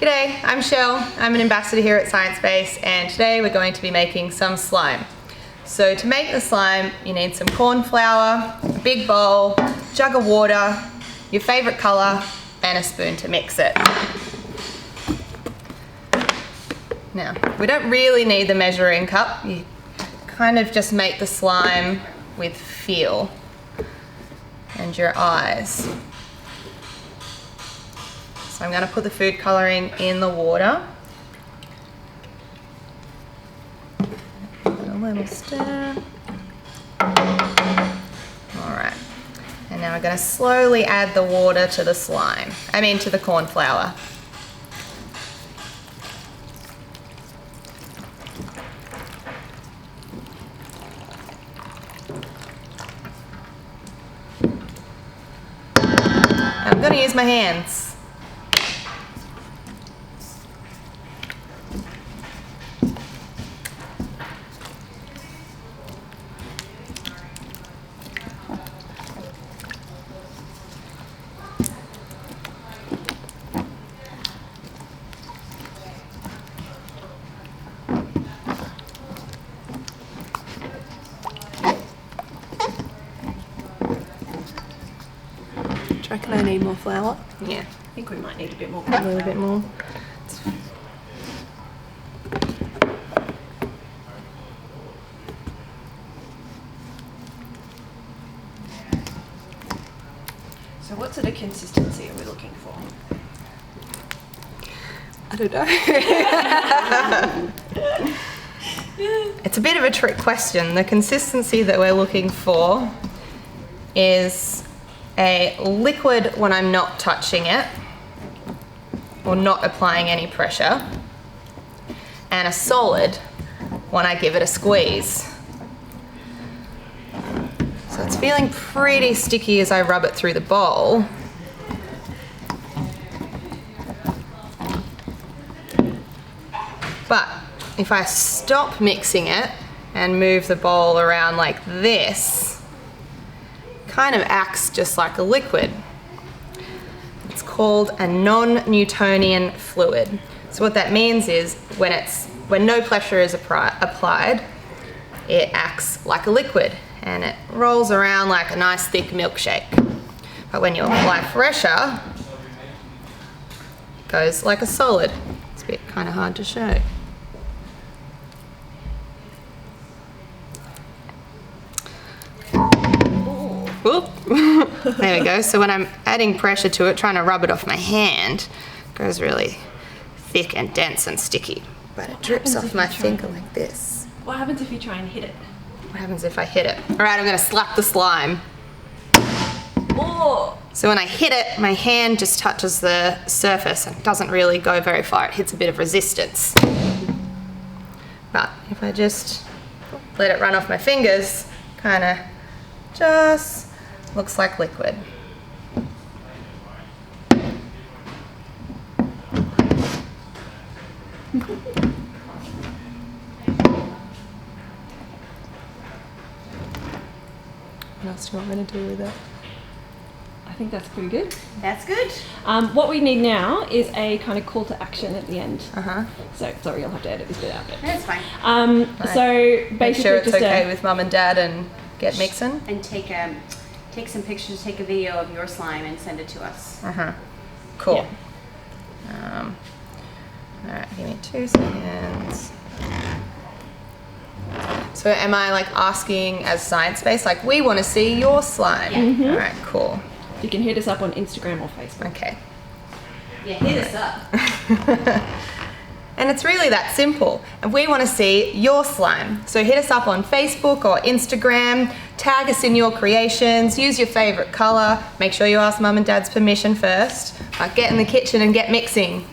G'day, I'm Shell. I'm an ambassador here at Sciencebase, and today we're going to be making some slime. So to make the slime, you need some corn flour, a big bowl, jug of water, your favourite colour, and a spoon to mix it. Now, we don't really need the measuring cup. You kind of just make the slime with feel and your eyes. So I'm going to put the food colouring in the water. A little stir. Alright. And now we're going to slowly add the water to the slime. To the corn flour. I'm going to use my hands. I reckon I need more flour. Yeah. I think we might need a bit more. A little bit more. So what sort of consistency are we looking for? I don't know. It's a bit of a trick question. The consistency that we're looking for is a liquid when I'm not touching it or not applying any pressure, and a solid when I give it a squeeze. So it's feeling pretty sticky as I rub it through the bowl. But if I stop mixing it and move the bowl around like this, kind of acts just like a liquid. It's called a non-Newtonian fluid. So what that means is when no pressure is applied, it acts like a liquid and it rolls around like a nice thick milkshake. But when you apply pressure, it goes like a solid. It's a bit kind of hard to show. Whoop. There we go. So when I'm adding pressure to it, trying to rub it off my hand, it goes really thick and dense and sticky. But it drips off my finger like this. What happens if you try and hit it? What happens if I hit it? All right, I'm going to slap the slime. Oh! So when I hit it, my hand just touches the surface and doesn't really go very far. It hits a bit of resistance. But if I just let it run off my fingers, kind of just looks like liquid. What else do you want me to do with it? I think that's pretty good. That's good. What we need now is a kind of call to action at the end. Uh-huh. So, sorry, you'll have to edit this bit out. But, That's fine. So, basically Make sure it's just okay with mum and dad and get mixing. And take some pictures, take a video of your slime and send it to us. Uh-huh. Cool. Yeah. Alright, give me 2 seconds. So am I like asking as Sciencebase, like we want to see your slime? Yeah. Mm-hmm. Alright, cool. You can hit us up on Instagram or Facebook. Okay. Yeah, hit us up. And it's really that simple. And we want to see your slime. So hit us up on Facebook or Instagram, tag us in your creations, use your favourite colour, make sure you ask mum and dad's permission first. Get in the kitchen and get mixing.